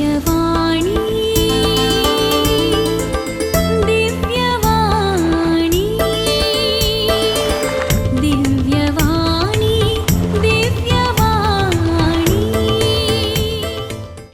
दिव्यवाणी दिव्यवाणी दिव्यवाणी दिव्यवाणी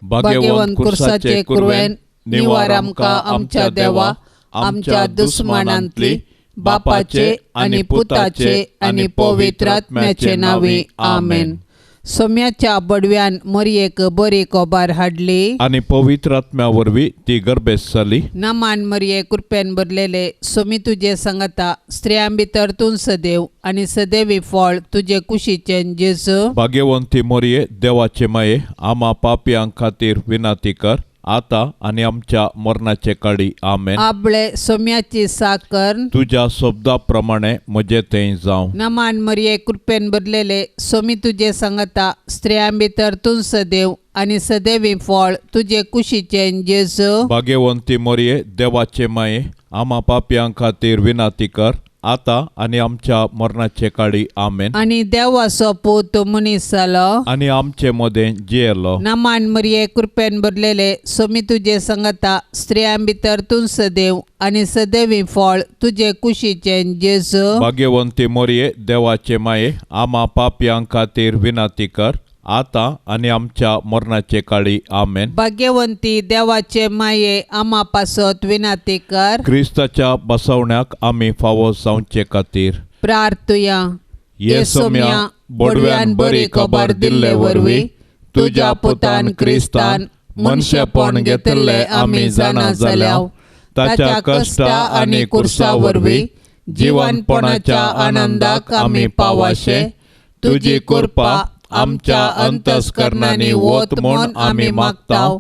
भाग्यवान कुर्साचे कुरवेन निवार आमकां आमच्या देवा आमच्या दुस्मनांतली बापाचे आणि पुताचे आणि पवित्र आत्म्याचे नावे आमेन. सोम्याच्या बडव्यान मरयेक बरी कोबार हाडली आणि पवित्र आत्म्या वरवीं ती गर्भेस जाली. नमान मरये कृपेन भरलेले सोमी तुझे सांगता स्त्रियां भितर तूं सदैव आणि सदैवी फळ तुझे कुशीचे जेजू. भाग्यवंती मोरये देवाचे माये आम्हा पापयांक खातीर विनाती कर आता आणि आमच्या मरणाचे काळी आमेन. आपले सोम्याची साकर तुझ्या शब्दाप्रमाणे म्हजे थंय जावं. नमान मरये कृपेन भरलेले सोमी तुझे सांगता स्त्रियां भितर तूं सदैव आणि सदैवी फळ तुझे कुशीचे जेजू. भाग्यवंती मोरये देवाचे माये आम्हा पापयांक खातीर विनाती कर आता आणि आमच्या मरणाचे काळी आमेन. आणि देवाचो पूत मनीस जालो आणि आमचे मदें जियेलो. नमान मरये कृपेन भरलेले सोमी तुझे सांगता स्त्रियां भितर तूं सदैव आणि सदैवी फळ तुझे कुशीचे जेजू. भाग्यवंती मोरये देवाचे माये आम्हा पापयांक खातीर विनाती कर आता आणि आमच्या मरणाचे काळी आमेन. भाग्यवंती देवाचे माये आम्हा पासत विनाती कर. क्रिस्ताच्या बसवण्याक आम्ही फावो जावचे खातीर प्रार्थुया. ये सोम्या बडव्यान बरी खबर दिल्ले वरवीं तुझ्या पुतान क्रिस्तान मनशेपण घेतिल्ले आमी जाणा जाल्याव ताच्या कष्टा आणि कुर्सा वरवीं जीवनपणाच्या आनंदाक आमी पावाशे तुझी कृपा आमच्या अंतस्करणांनी वत म्हूण आमी मागताव.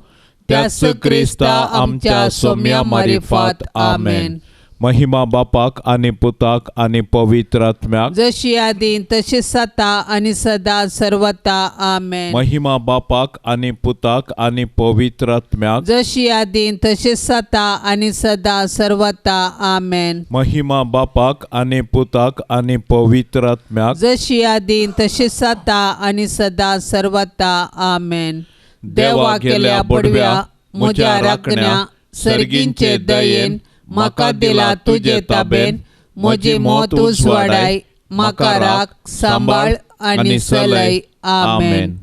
त्याच क्रिस्ता आमच्या सोम्या मारिफात आमेन. महिमा बापाक आणि पुताक आणि पवित्र आत्म्याक जशी आदी तशी सता आणि सदा सर्वता आमेन. महिमा बापाक आणि पुताक आणि पवित्र आत्म्याक जशी आदी तशी सता आणि सदा सर्वता आमेन. महिमा बापाक आणि पुताक आणि पवित्र आत्म्याक जशी आदी तशी सता आणि सदा सर्वता आमेन. देवा केल्या बडव्या म्हज्या राखण्या सर्गींचे दयेन म्हाका दिला तुझे ताबेन. म्हजी मोत उजवाडाय म्हाका राख सांबाळ आणि चलय आमेन.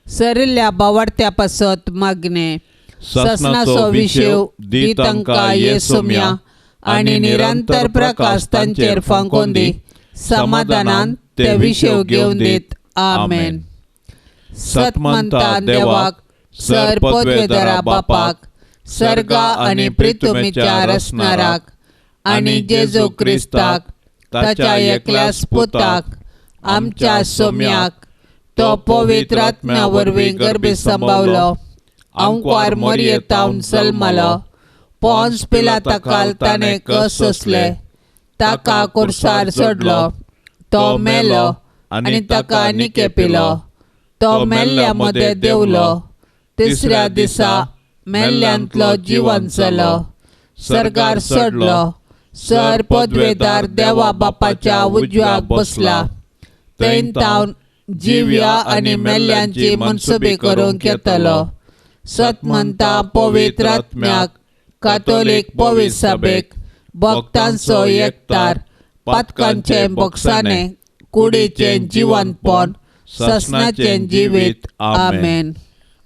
सरिल्ल्या बावार्थ्या पासत मागणे ससनाचो विशेव दी तांकां ये सोम्या आणि निरंतर प्रकाश तांचेर फांकून दी. समाधानान ते विशेव घेवन दीत आमेन. सतमंता देवाक सर पदवेदारा बापाक सर्गा आणि पृथ्वीच्या रचणाराक आणि जेजू क्रिस्ताक ताच्या एकल्याच पुताक आमच्या सोम्याक तो पवित्र आत्म्या वरवीं गर्भी संभावलो. अंकुर मरयेतावन जल्मलो. पोंस पिलाताकाल ताणें कस सोंसले. ताका कुर्सार चडलो. तो मेलो आणि ताका निकेपिलो. तो मेल्ल्या मदें देवलो. तिसऱ्या दिसा मेल्ल्यांतलो जिवंत जालो. सर्गार चडलो. सर पदवेदार देवा बापाच्या उजव्याक बसला. थंय तावन जिव्या आणि मेल्ल्यांची मनसुबी करूंक येतलो. सतमंता पवित्र आत्म्याक कातोलीक पवित्र सभेक भक्तांचो एकतार पातकांचे बक्षाने कुडीचे जिवंतपण ससनाचे जिवीत आमेन.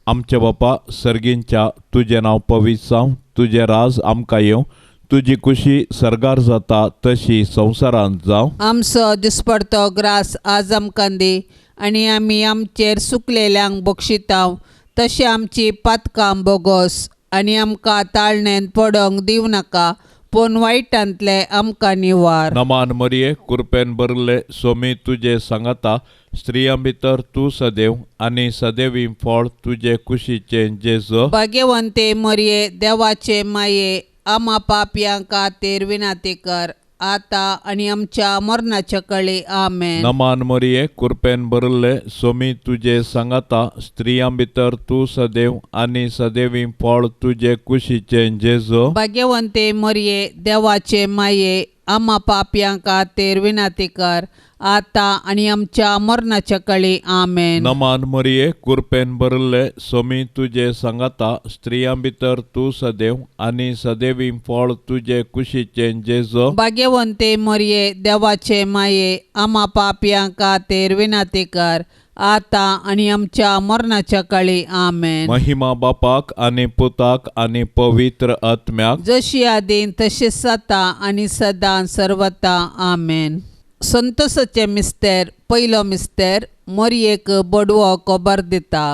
आमचे बापा सर्गींच्या तुझे नाव पवित्र जावं. तुझे राज आमकां येवं. तुझी खुशी सर्गार जाता तशी संवसारांत जावं. आमचो दिसपडतो ग्रास आज आमकां दी आणि आमी आमचेर सुकलेल्यांक बक्षितांव. तशी आमची पातकां बोगोस आणि आमकां ताळणेन पडोंक दिवं नाका पूण वायटांतले आमकां निवार. नमान मरये कृपेन भरले सोमी तुझे सांगता स्त्रियां भितर तूं सदैव आणि सदैवी फळ तुझे कुशीचे जेजू. भाग्यवंते मरये देवाचे माये आम्हा पापयांक खातीर विनाती कर आता आणि आमच्या मरणाच्या कळी आमेन. नमान मरये कृपेन भरले सोमी तुझे सांगता स्त्रियां भितर तूं सदैव आणि सदैवी फळ तुझे कुशीचे जेजू. भाग्यवंते मरये देवाचे माये आम्हा पापयांक खातीर विनाती कर आता आणि आमच्या मरणाच्या काळी आमेन. नमान मरिये कृपेन भरले स्वामी तुझे सांगाता स्त्रियां भितर तू सदैव आणि सदैवी फळ तुझे कुशीचे जेजो. भाग्यवंते मरिये देवाचे माये आम्हा पापियांका खातीर विनंती कर आता आणि आमच्या मरणाच्या काळी आमेन. महिमा बापाक आणि पुताक आणि पवित्र आत्म्याक जशी आदीन तशीच आता आणि सदां सर्वता आमेन. संतोषाचे मिस्तेर पयलो मिस्तेर मरियेक बडवो खबर दिता.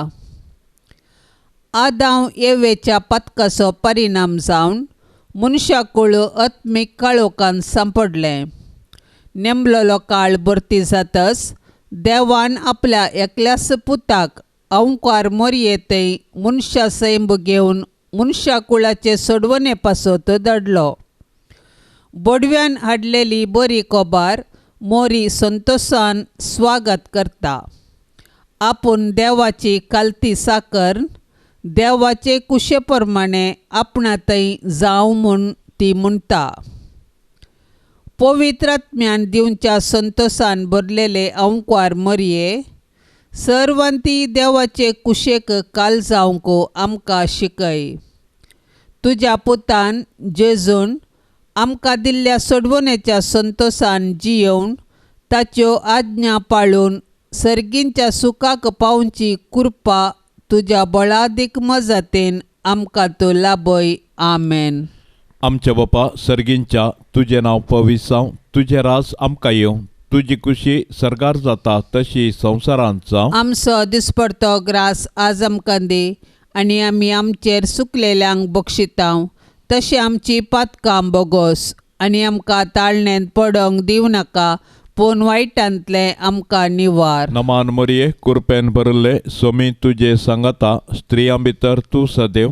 आदाम येवेच्या पथकाचो परिणाम जावन मनशाकुळ आत्मीक काळोखान सांपडले. नेमलेलो काळ भरती जातच देवान आपल्या एकल्याच पुताक अवंकार मरियेतय मनशा सैम घेवन मनशा कुळाचे सोडवणे पासत धाडलो. बडव्यान हाडलेली बरी खबर मोरी संतोषान स्वागत करता. आपूण देवाची कालती साकर देवाचे कुशे प्रमाणे आपणातय जावं म्हूण ती म्हणटा. पवित्रात्म्यान दिवच्या संतोषान भरलेले अवंकार मरिये सर्वांती देवाचे कुशेक काल जावंक आमकां शिकय. तुज्या पुतान जेजून आमकां दिल्ल्या सोडवणेच्या संतोषान जियोवन ताच्यो आज्ञा पाळून सर्गींच्या सुखाक पावची कृपा तुज्या बळादीक मजतेन आमकां तूं लाभय. आमेन. आमचे बापा सर्गींच्या तुझे नाव पविसाव तुझे रास आमकां येवं तुझी कुशी सरकार जाता तशी संवसारांत जावं. आमचो दिसपडतो ग्रास आज आमकां दी आनी आमी आमचेर सुकलेल्यांक बक्षितांव तशी आमची पातकां बोगोस आनी आमकां ताळणेन पडोंक दिवं नाका पूण वायटांतले आमकां निवार. नमान मरिये कृपेन भरले स्वामी तुझे सांगाता स्त्रियां भितर तू सदैव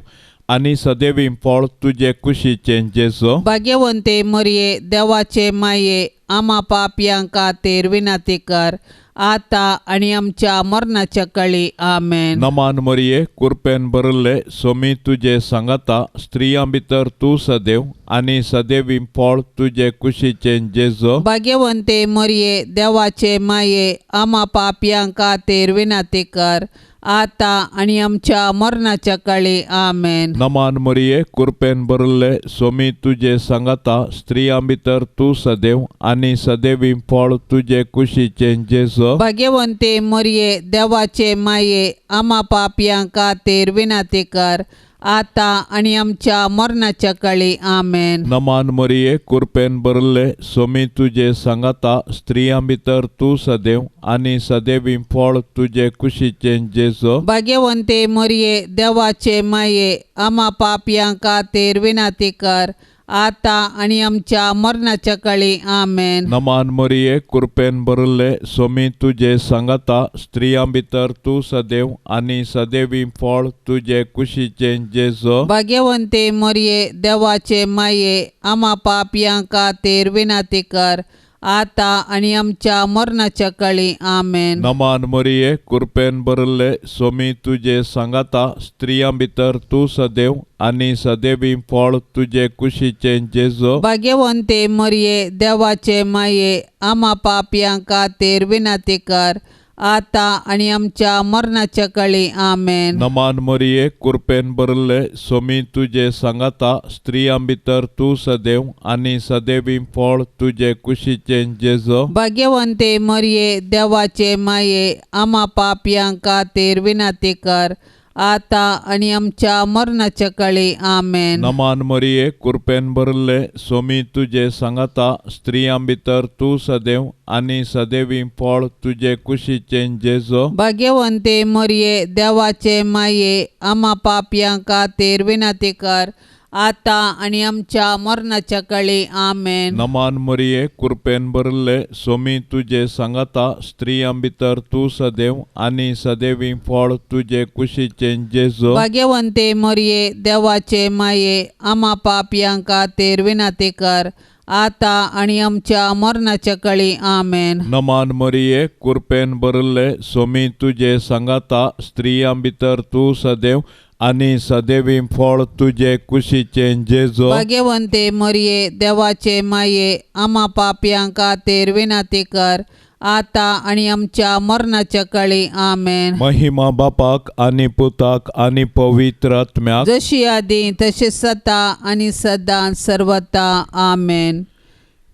आणि सदैवी फळ तुझे कुशीचे जेजो. भाग्यवंते मरिये देवाचे माये आम्हा पापियांका खातीर विनंती कर आता आणि आमच्या मरणाच्या काळी आमेन. नमान मरिये कृपेन भरले स्वामी तुझे सांगाता स्त्रियां भितर तू सदैव आणि सदैवी फळ तुझे कुशीचे जेजो. भाग्यवंते मरिये देवाचे माये आम्हा पापियांका खातीर विनंती कर आता आणि आमच्या मरणाच्या काळी आमेन. नमान मरिये कृपेन भरले स्वामी तुझे सांगाता स्त्रियां भितर तू सदैव आणि सदैवी फळ तुझे कुशीचे जेजो. भाग्यवंते मरिये देवाचे माये आम्हा पापियांका खातीर विनंती कर आता आणि आमच्या मरणाच्या काळी आमेन. नमान मरिये कृपेन भरले स्वामी तुझे सांगाता स्त्रियां भितर तू सदैव आणि सदैवी फळ तुझे कुशीचे जेजो. भाग्यवंते मरिये देवाचे माये आम्हा पापियांका खातीर विनंती कर आता आणि आमच्या मरणाच्या काळी आमेन. नमान मरिये कृपेन भरले स्वामी तुझे सांगाता स्त्रियां भितर तू सदैव आणि सदैवी फळ तुझे कुशीचे जेजो. भाग्यवंते मरिये देवाचे माये आम्हा पापियांका खातीर विनंती कर आता आणि आमच्या मरणाच्या काळी आमेन. नमान मरिये कृपेन भरले स्वामी तुझे सांगाता स्त्रियां भितर तू सदैव आणि सदैवी फळ तुझे कुशीचे जेजो. भाग्यवंते मरिये देवाचे माये आम्हा पापियांका खातीर विनंती कर आता आणि आमच्या मरणाच्या काळी आमेन. नमान मरिये कृपेन भरले स्वामी तुझे सांगाता स्त्रियां भितर तू सदैव आणि सदैवी फळ तुझे कुशीचे जेजो. भाग्यवंते मरिये देवाचे माये आम्हा पापियांका खातीर विनंती कर आता आणि आमच्या मरणाच्या काळी आमेन. नमान मरिये कृपेन भरले स्वामी तुझे सांगाता स्त्रियां भितर तू सदैव आणि सदैवी फळ तुझे कुशीचे जेजो. भाग्यवंते मरिये देवाचे माये आम्हा पापियांका खातीर विनंती कर आता आणि आमच्या मरणाच्या काळी आमेन. नमान मरिये कृपेन भरले स्वामी तुझे सांगाता स्त्रियां भितर तू सदैव आणि सदैवी फळ तुझे कुशीचे जेजो. भाग्यवंते मरिये देवाचे माये आम्हा पापियांका खातीर विनंती कर आता आणि आमच्या मरणाच्या काळी आमेन. नमान मरिये कृपेन भरले स्वामी तुझे सांगाता स्त्रियां भितर तू सदैव आणि सदैवी फळ तुझे कुशीचे जेजो. भाग्यवंते मरिये देवाचे माये आम्हा पापियांका खातीर विनंती कर आता आणि आमच्या मरणाच्या काळी आमेन. महिमा बापाक आणि पुताक आणि पवित्र आत्म्याक जशी आधी तशीच आता आणि सदा सर्वता आमेन.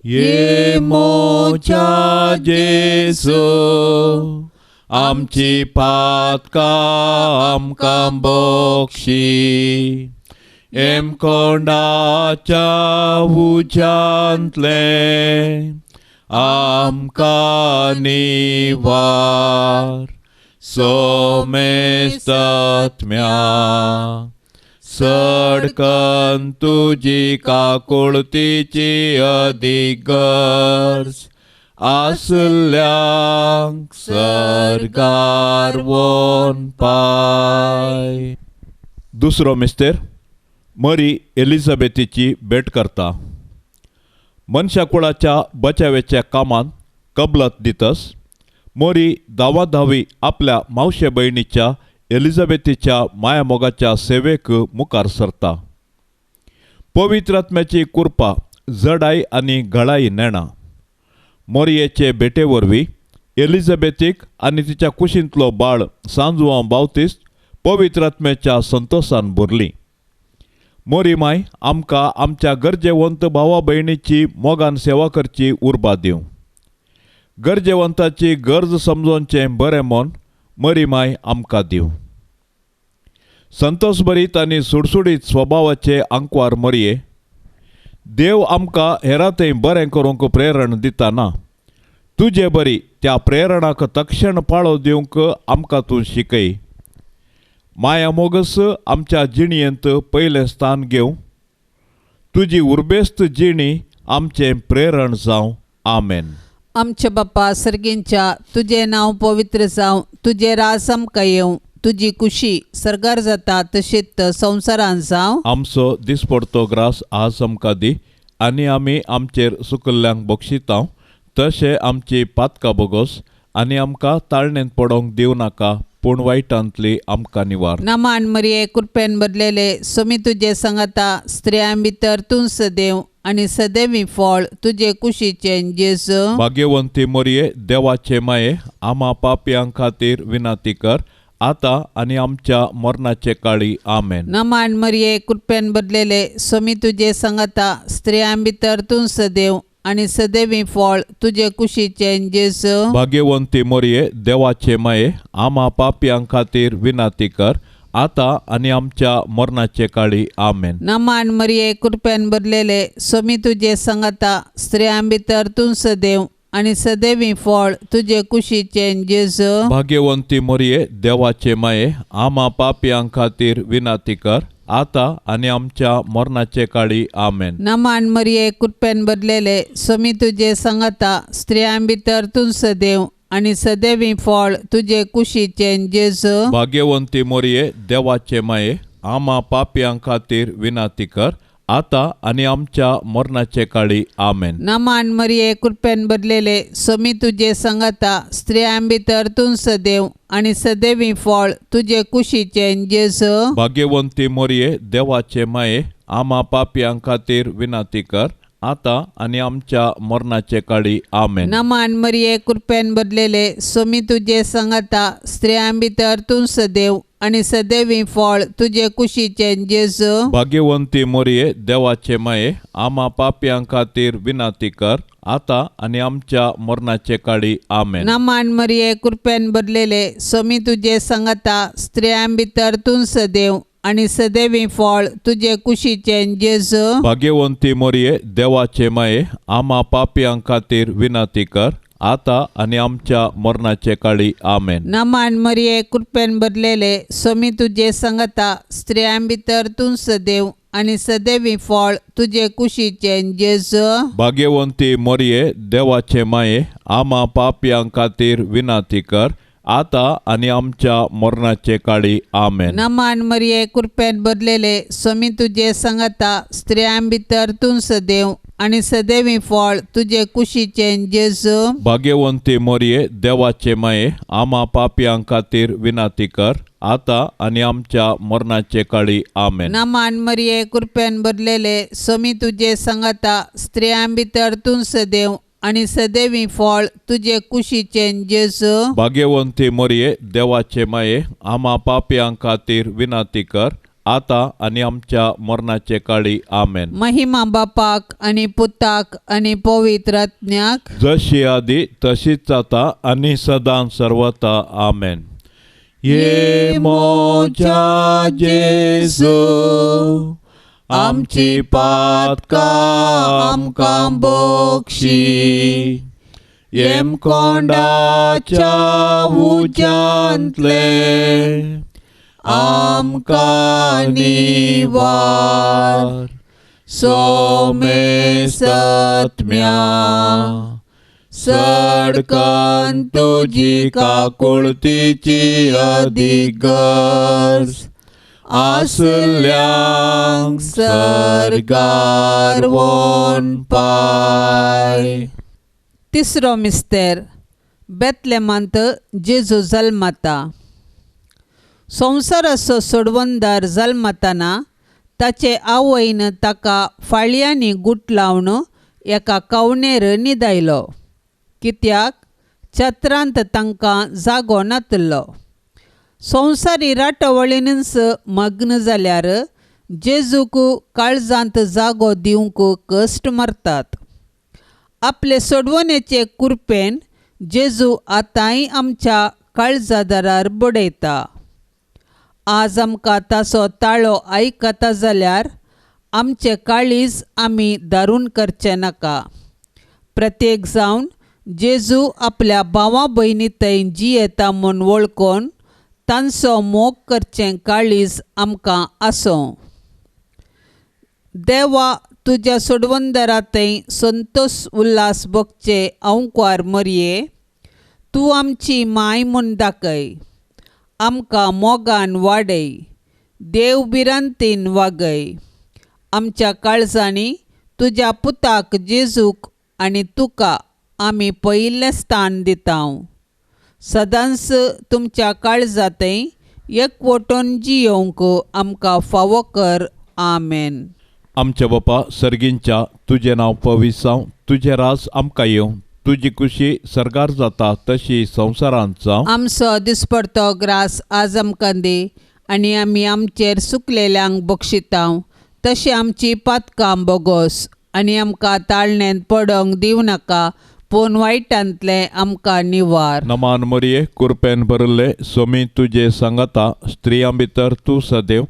ये मोच्या जेसू आमची पातका आमकां बोक्षी एम कोंडाच्या उज्यांतले आमकां निवार सोमेस्तात्म्या सडकन तुजी काकुळतीची अधिगर्ज आसल्यांक सरकार वोन पाय. दुसरो मिस्तेर मरी एलिझाबेथीची भेट करता. मनशाकुळाच्या बचावेच्या कामात कबलत दितस मोरी धावी आपल्या मावशे बहिणीच्या एलिझाबेथीच्या मायामोगाच्या सेवेक मुखार सरता. पवित्र आत्म्याची कृपा जडाई आणि घळाई नेणा. मोरयेचे भेटे वरवीं एलिझाबेथीक आणि तिच्या कुशींतलो बाळ सांजवां बावतिस्त पवित्र आत्म्याच्या संतोषान भरली. मोरी माय आमकां आमच्या गरजेवंत भावा भयणीची मोगान सेवा करची उर्बा दिवं. गरजेवंताची गरज समजोवचें बरें मन मोरी माय आमकां दिवं. संतोष भरीत आनी सुडसुडीत स्वभावाचे आंकवार मोरये, देव आमकां हेरांतय बरें करूंक प्रेरण दितना तुजे बरी त्या प्रेरणाक तक्षण पाळो दिवंक आमकां तूं शिकय. माया मोगस आमच्या जिणयेंत पयलें स्थान घेवं. तुजी उर्बेस्त जिणी आमचें प्रेरण जावं. आमेन. आमच्या बाप्पा सर्गींच्या तुझे नाव पवित्र जावं. तुझे रास आमकां येवं. तुजी खुशी सरकार जाता तशीच संवसारांत जावं. आमचो दिसपडतो ग्रास आज आमकां दी आनी आमी आमचेर सुकल्ल्यांक बक्षितांव. तशें आमची पातकां बोगोस आनी आमकां ताळणेंत पडोवंक दिवं नाका पूण वायटांतली आमकां निवार. नमान मरिये कृपेन बदलेले सोमी तुजे सांगाता स्त्रियां भितर तूं सदैव आणि सदैवी फळ तुजे कुशीचे जेजू. भाग्यवंती मोरये देवाचे माये आम्हा पापयां खातीर विनाती कर आता आणि आमच्या मरणाचे काळी. आमेन. नमान मरिये कृपेन बदलेले सोमी तुजे सांगाता स्त्रियां भितर तूं सदैव आणि सदैवी फळ तुजे कुशीचे जेजू. भाग्यवंती मोरये देवाचे माये आम्हा पापयां खातीर विनाती कर आता आणि आमच्या मरणाचे काळी. आमेन. नमान मरिये कृपेन बदलेले सोमी तुजे सांगाता स्त्रियां भितर तूं सदैव आणि सदैवी फळ तुजे कुशीचे जेजू. भाग्यवंती मोरये देवाचे माये आम्हा पापयां खातीर विनाती कर आता आणि आमच्या मरणाचे काळी. आमेन. नमान मरिये कृपेन बदलेले सोमी तुजे सांगाता स्त्रियां भितर तूं सदैव आणि सदैवी फळ तुजे कुशीचे जेजू. भाग्यवंती मोरये देवाचे माये आम्हा पापयां खातीर विनाती कर आता आणि आमच्या मरणाचे काळी. आमेन. नमान मरिये कृपेन बदलेले सोमी तुजे सांगाता स्त्रियां भितर तूं सदैव आणि सदैवी फळ तुजे कुशीचे जेजू. भाग्यवंती मोरये देवाचे माये आम्हा पापयां खातीर विनाती कर आता आणि आमच्या मरणाचे काळी. आमेन. नमान मरिये कृपेन बदलेले सोमी तुजे सांगाता स्त्रियां भितर तूं सदैव आणि सदैवी फळ तुजे कुशीचे जेजू. भाग्यवंती मोरये देवाचे माये आम्हा पापयां खातीर विनाती कर आता आणि आमच्या मरणाचे काळी. आमेन. नमान मरिये कृपेन बदलेले सोमी तुजे सांगाता स्त्रियां भितर तूं सदैव आणि सदैवी फळ तुजे कुशीचे जेजू. भाग्यवंती मोरये देवाचे माये आम्हा पापयां खातीर विनाती कर आता आणि आमच्या मरणाचे काळी. आमेन. नमान मरिये कृपेन बदलेले सोमी तुजे सांगाता स्त्रियां भितर तूं सदैव आणि सदैवी फळ तुजे कुशीचे जेजू. भाग्यवंती मोरये देवाचे माये आम्हा पापयां खातीर विनाती कर आता आणि आमच्या मरणाचे काळी. आमेन. नमान मरिये कृपेन बदलेले सोमी तुजे सांगाता स्त्रियां भितर तूं सदैव आणि सदैवी फळ तुजे कुशीचे जेजू. भाग्यवंती मोरये देवाचे माये आम्हा पापयां खातीर विनाती कर आता आणि आमच्या मरणाचे काळी. आमेन. नमान मरिये कृपेन बदलेले सोमी तुजे सांगाता स्त्रियां भितर तूं सदैव आनी सदैवी फळ तुजे कुशीचें जेजू. भाग्यवंती मरिये देवाचे माये आम्हा पापयां खातीर विनाती कर आता आनी आमच्या मरणाचे काळी आमेन. महिमा बापाक आनी पुताक आनी पवित्र आत्म्याक. जशी आदी तशीच आता आनी सदां सर्वता आमेन. ये मोच्या जेजू आमची पातकां आमकां बक्षी. येम कोंडाच्या उज्यांतले आमकां निवार. सोमे सत्म्या सडकन तुजी काकुळतीची अधिगर्ज. आसल्यांक सरगार वोन पाय. तिसरो मिस्तेर बेतलेमांत जेजू जल्माता. संवसाराचो सोडवंदार जल्मतना ताचे आवयन ताका फाळयांनी गुट लावन एका कवनेर न्हिदायलो, कित्याक छत्रांत तांकां जागो नातलो. संवसारी राटवळीनच मग्न जाल्यार जेजूक काळजांत जागो दिवंक कश्ट मारतात. आपले सोडवणेचे कुरपेन जेजू आतांय आमच्या काळजादारार बडयता. आज आमकां ताचो ताळो आयकता जाल्यार आमचे काळीज आमी दारून करचे नाका. प्रत्येक जावन जेजू आपल्या भावां भयणी थंय जियेता म्हूण वळखून तांचो मोग करचें काळीज आमकां आसूं. देवा तुज्या सोडवंदारा थंय संतोश उल्हास भोगचे अंकवार मरिये. तूं आमची माय म्हूण दाखय. आमकां मोगान वाडय. देव बिरांतीन वागय. आमच्या काळजांनी तुज्या पुताक जेजूक आनी तुका आमी पयिल्लें स्थान दितांव. सदांच तुमच्या काळजांतय एकवटून जियोंक आमकां फावो कर. आमेन. आमचे बापा सर्गींच्या तुजें नांव पवित्र जावं. तुजें राज आमकां येवं. तुजी खुशी सरगार जाता तशी संवसारांत जावं. आमचो दिसपडतो ग्रास आज आमकां दी आनी आमी आमचेर सुकलेल्यांक बक्षितांव तशी आमची पातकां बोगोस. आनी आमकां ताळणेंत पडोंक दिवं नाका पूण वायटांतले आमकां निवार. नमान मरिये कुरपेन भरले सोमी तुजे सांगता. स्त्रियां भितर तूं सदैव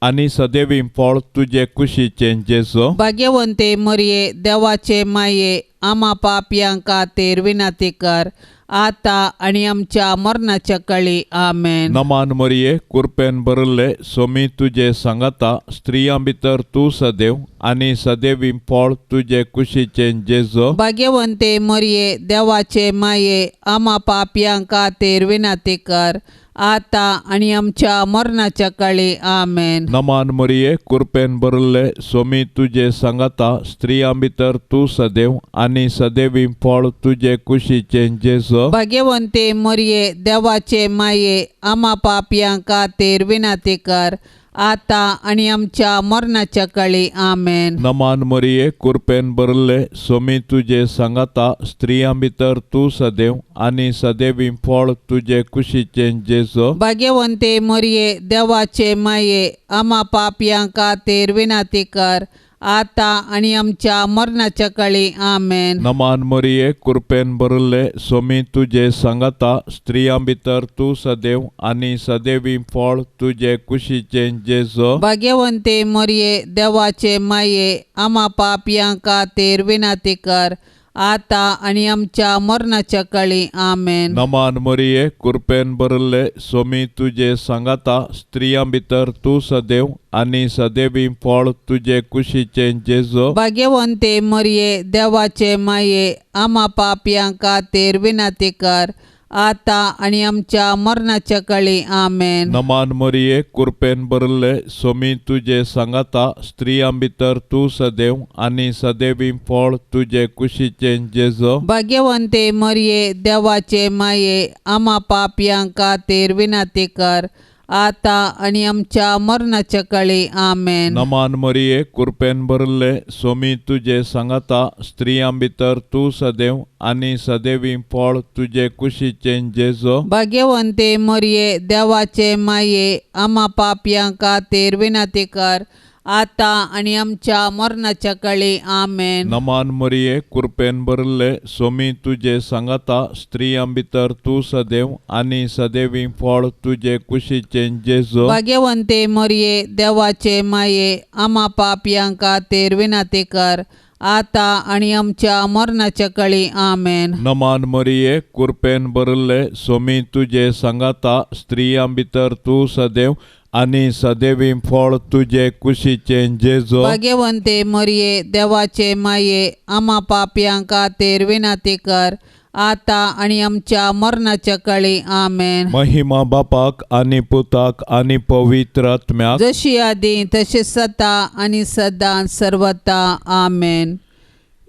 आनी सदैवी फळ तुजे कुशीचें जेजू. भाग्यवंते मरिये देवाचे माये आम्हा पापयां खातीर विनाती कर आता आनी आमच्या मरणाच्या काळी. आमेन. नमान मरिये कुरपेन भरले सोमी तुजे सांगता. स्त्रियां भितर तूं सदैव आनी सदैवी फळ तुजे कुशीचें जेजू. भाग्यवंते मरिये देवाचे माये आम्हा पापयां खातीर विनाती कर आता आनी आमच्या मरणाच्या काळी. आमेन. नमान मरिये कुरपेन भरले सोमी तुजे सांगता. स्त्रियां भितर तूं सदैव आनी सदैवी फळ तुजे कुशीचें जेजू. भाग्यवंते मरिये देवाचे माये आम्हा पापयां खातीर विनाती कर आता आनी आमच्या मरणाच्या काळी. आमेन. नमान मरिये कुरपेन भरले सोमी तुजे सांगता. स्त्रियां भितर तूं सदैव आनी सदैवी फळ तुजे कुशीचें जेजू. भाग्यवंते मरिये देवाचे माये आम्हा पापयां खातीर विनाती कर आता आनी आमच्या मरणाच्या काळी. आमेन. नमान मरिये कुरपेन भरले सोमी तुजे सांगता. स्त्रियां भितर तूं सदैव आनी सदैवी फळ तुजे कुशीचें जेजू. भाग्यवंते मरिये देवाचे माये आम्हा पापयां खातीर विनाती कर आता आनी आमच्या मरणाच्या काळी. आमेन. नमान मरिये कुरपेन भरले सोमी तुजे सांगता. स्त्रियां भितर तूं सदैव आनी सदैवी फळ तुजे कुशीचें जेजू. भाग्यवंते मरिये देवाचे माये आम्हा पापयां खातीर विनाती कर आता आनी आमच्या मरणाच्या काळी. आमेन. नमान मरिये कुरपेन भरले सोमी तुजे सांगता. स्त्रियां भितर तूं सदैव आनी सदैवी फळ तुजे कुशीचें जेजू. भाग्यवंते मरिये देवाचे माये आम्हा पापयां खातीर विनाती कर आता आणि आमच्या मरणाच्या काळी आमेन. नमान मरिये कृपेन भरले सोमी तुझे सांगता स्त्रियां भितर तू सदैव आणि सदैवी फळ तुझे कुशीचे जेजो. भाग्यवंते मरिये देवाचे माये आम्हा पापयांक खातीर विनंती कर आता आणि आमच्या मरणाच्या काळी आमेन. नमान मरिये कृपेन भरले सोमी तुझे सांगता स्त्रियां भितर तू सदैव आणि सदैवी फळ तुझे कुशीचे जेजो. भाग्यवंते मरिये देवाचे माये आम्हा पापयांक खातीर विनंती कर आता आणि आमच्या मरणाच्या काळी आमेन. नमान मरिये कृपेन भरले सोमी तुझे सांगता स्त्रियां भितर तू सदैव आणि सदैवी फळ तुझे कुशीचे जेजो. भाग्यवंते मरिये देवाचे माये आम्हा पापयांक खातीर विनंती कर आता आणि आमच्या मरणाच्या काळी आमेन. महिमा बापाक आणि पुताक आणि पवित्र आत्म्याक जशी आदी तशी सता आणि सदां सर्वता आमेन.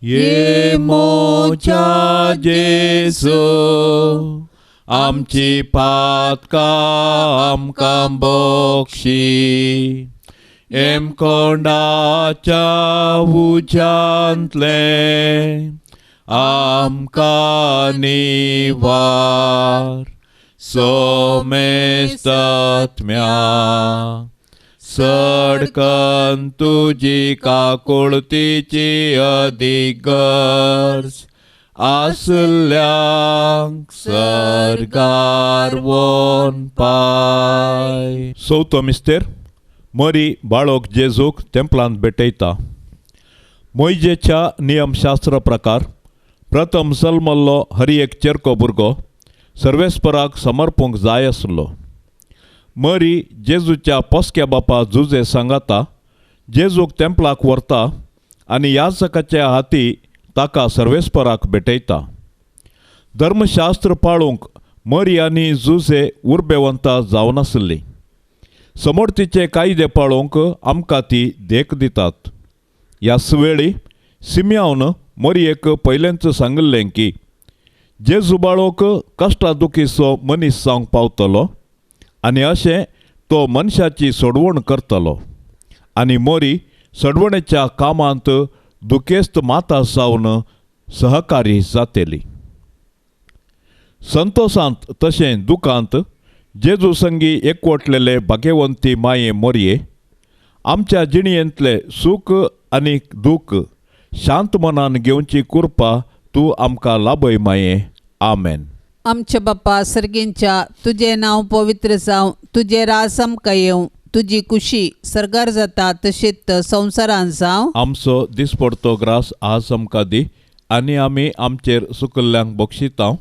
ये मोच्या जेजो आमची पातकां आमकां बक्षी एम कोंडाच्या उज्यांतले आमकां निवार सोमेस्तात्म्या सडकन तुजी काकुळतीची अधिगर्ज आसल्यांक सरकार वोन पाय. चवथो मिस्तेर मरी बाळोक जेजूक तेंपलांत भेटयता. मोइजेच्या नियमशास्त्र प्रकार प्रथम जल्मल्लो हरी एक चेरको भुरगो सर्वेस्पराक समर्पूंक जाय आसलो. मरी जेजूच्या पोसक्या बापा जुजे सांगता जेजूक तेंपलाक व्हरता आनी याजकाच्या हाती ताका सर्वेस्पराक भेटयता. धर्मशास्त्र पाळूंक मरी आनी जुजे उर्बेवंतां जावनासलीं. समोर्तीचे कायदे पाळूंक आमकां ती देख दितात. ह्या सुवेळी सिमियोन मरयेक पयलेंच सांगलें की जेजू बाळोक कश्टा दुखीचो मनीस जावंक पावतलो आनी अशें तो मनशाची सोडवण करतलो आनी मोरी सोडवणेच्या कामांत दुखेस्त माता जावन सहकारी जातेली. संतोशांत तशें दुखांत जेजू संगी एकवटलेले भाग्यवंती माये मोरये आमच्या जिणयेंतले सूख आनी दूख शांत मनान घेवची कृपा तूं आमकां लाभय माये. आमेन. आमच्या बाप्पा सर्गींच्या तुझे नांव पवित्र जावं, तुझे राज आमकां येवं, तुजी खुशी सरगार जाता तशीच संवसारांत जावं. आमचो दिसपडतो ग्रास आज आमकां दी आनी आमी आमचेर सुकल्ल्यांक बक्षितां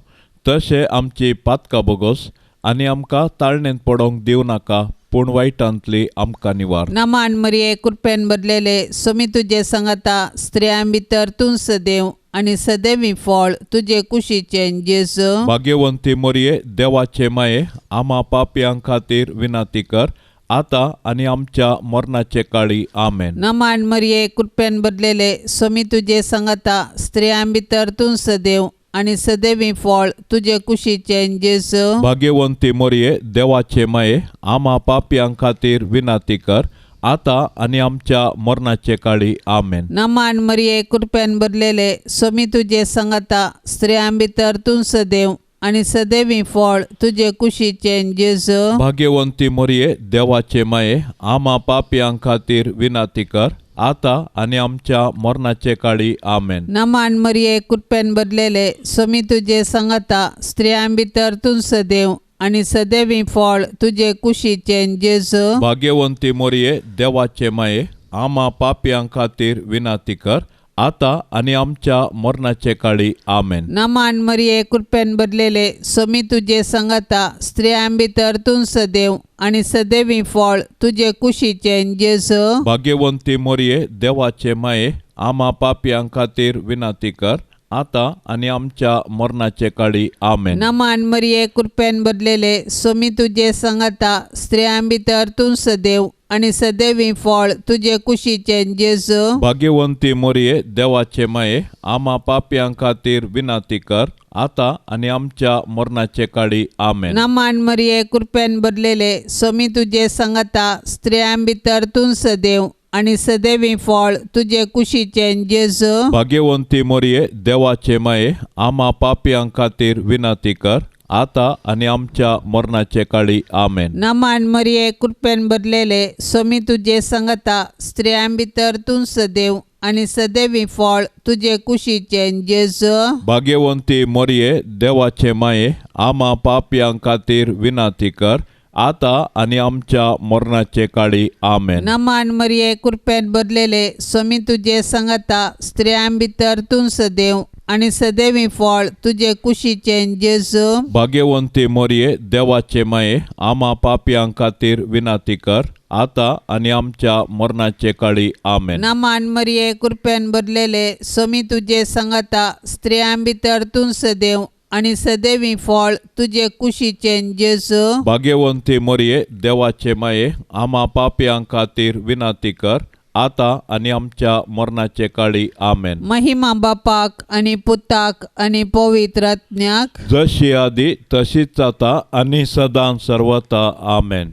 तशें आमची पातकां बोगोस आनी आमकां ताळणेंत पडोंक दिवं नाका पूण वायटांतली आमकां निवार. नमान मरिये कृपेन भरलेले सोमी तुजे सांगता स्त्रियां भितर तूं सदैव आनी सदैवी फळ तुजे कुशीचे जेजू. भाग्यवंती मोरये देवाचे माये आम्हा पापयां खातीर विनंती कर आता आनी आमच्या मरणाचे काळी. आमेन. नमान मरिये कृपेन भरलेले सोमी तुजे सांगता स्त्रियां भितर तूं सदैव आनी सदैवी फळ तुजे कुशीचे जेजू. भाग्यवंती मोरये देवाचे माये आम्हा पापयां खातीर विनंती कर आता आनी आमच्या मरणाचे काळी. आमेन. नमान मरिये कृपेन भरलेले सोमी तुजे सांगता स्त्रियां भितर तूं सदैव आनी सदैवी फळ तुजे कुशीचे जेजू. भाग्यवंती मोरये देवाचे माये आम्हा पापयां खातीर विनंती कर आता आनी आमच्या मरणाचे काळी. आमेन. नमान मरिये कृपेन भरलेले सोमी तुजे सांगता स्त्रियां भितर तूं सदैव आनी सदैवी फळ तुजे कुशीचे जेजू. भाग्यवंती मोरये देवाचे माये आम्हा पापयां खातीर विनंती कर आता आनी आमच्या मरणाचे काळी. आमेन. नमान मरिये कृपेन भरलेले सोमी तुजे सांगता स्त्रियां भितर तूं सदैव आनी सदैवी फळ तुजे कुशीचे जेजू. भाग्यवंती मोरये देवाचे माये आम्हा पापयां खातीर विनंती कर आता आणि आमच्या मरणाचे काळी आमेन. नमान मरिये कृपेन भरलेले सोमी तुझे संगता स्त्रियां भितर तूं सदैव आणि सदैवी फळ तुझे कुशीचे जेजू. भाग्यवंती मोरये देवाचे माये आम्हा पाप्यां खातीर विनाती कर आता आणि आमच्या मरणाचे काळी आमेन. नमान मरिये कृपेन भरलेले सोमी तुझे संगता स्त्रियां भितर तूं सदैव आणि सदैवी फळ तुझे कुशीचे जेजू. भाग्यवंती मोरये देवाचे माये आम्हा पाप्यां खातीर विनाती कर आता आणि आमच्या मरणाचे काळी आमेन. नमान मरिये कृपेन भरलेले सोमी तुझे संगता स्त्रियां भितर तूं सदैव आणि सदैवी फळ तुझे कुशीचे जेजू. भाग्यवंती मोरये देवाचे माये आम्हा पाप्यां खातीर विनाती कर आता आणि आमच्या मरणाचे काळी आमेन. नमान मरिये कृपेन भरलेले सोमी तुझे संगता स्त्रियां भितर तूं सदैव आणि सदैवी फळ तुझे कुशीचे जेजू. भाग्यवंती मोरये देवाचे माये आम्हा पाप्यां खातीर विनाती कर आता आणि आमच्या मरणाचे काळी आमेन. नमान मरिये कृपेन भरलेले सोमी तुझे संगता स्त्रियां भितर तूं सदैव आणि सदैवी फळ तुझे कुशीचे जेजू. भाग्यवंती मोरये देवाचे माये आम्हा पाप्यां खातीर विनाती कर आता आणि आमच्या मरणाचे काळी आमेन. महिमा बापाक आणि पुताक आणि पवित्र आत्म्याक जशी आदी तशीच आता आणि सदां सर्वता आमेन.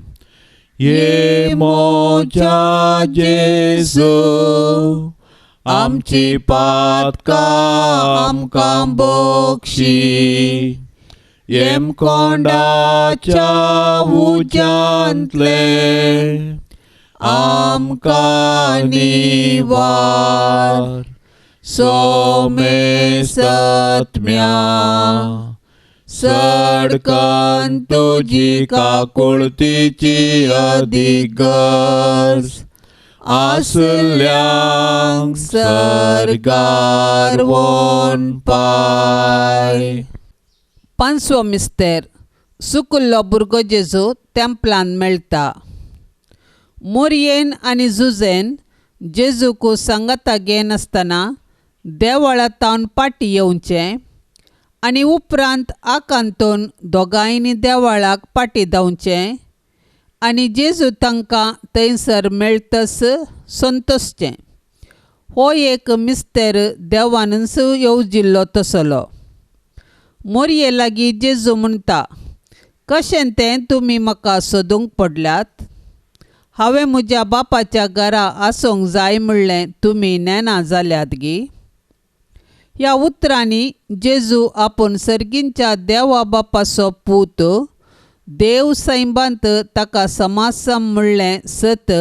ये मोच्या जेजू आमची पातकां आमकां बक्षी येम कोंडाच्या उज्यांतले आमकां निवार सोमे सत्म्या सडकन तुजी काकुळतीची अधिगर्ज आसल्यांक सरगार वोन पाय. पांचवो मिस्तेर सुकुल्लो भुरगो जेजू तेंपलान मेळटा. मोरयेन आनी जुजेन जेजूक सांगाता घेन आसतना देवळांतावन पाटी येवचें आनी उपरांत आकांतून दोगांयनी देवळाक पाटी धांवचें आनी जेजू तांकां थंयसर मेळटस संतोसचें. हो एक मिस्तेर देवानच येवजिल्लो तसलो. मोरये लागीं जेजू म्हणटा, कशें तें तुमी म्हाका सोदूंक पडल्यात? हांवें म्हज्या बापाच्या घरा आसूंक जाय म्हणलें तुमी नेना जाल्यात गी. ह्या उतरांनी जेजू आपूण सर्गींच्या देवा बापाचो पूत देव सैबांत ताका समासम म्हणलें सत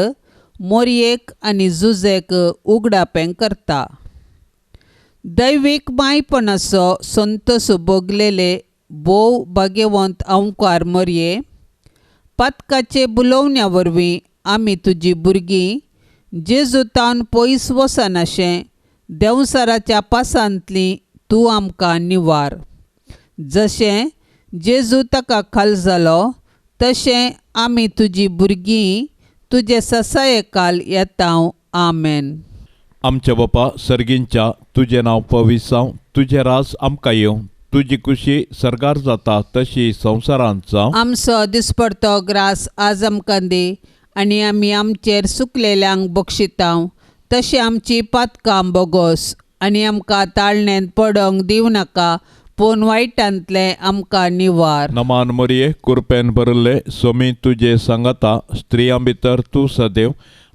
मोरयेक आनी जुजेक उगडापें करता. दैवीक मायपणाचो संतोस भोगलेले बोव भाग्यवंत अवकार मोरये, पातकाचे बुलोवण्या वरवीं आमी तुजी भुरगीं जेजू तावन पयस वचनाशें देंवसाराच्या पासांतलीं तूं आमकां निवार. जशें जेजू ताका खाल जालो तशें आमी तुजी भुरगीं तुजे ससायेकाल येतांव. आमेन. आमच्या बापा सर्गींच्या तुजें नांव पवित्र जावं, तुजें राज आमकां येवं, तुजी खुशी सरगार जाता तशी संवसारांत जावं. आमचो दिसपडतो ग्रास आज आमकां दी आनी आमी आमचेर सुकलेल्यांक बक्षितांव तशी आमची पातकां बोगोस आनी आमकां ताळणेंत पडोंक दिव नाका पूण वायटांतले आमकां निवार. नमान मोरये कृपेन भरले सोमी तुजे सांगाता स्त्रियां भितर तूं सदैव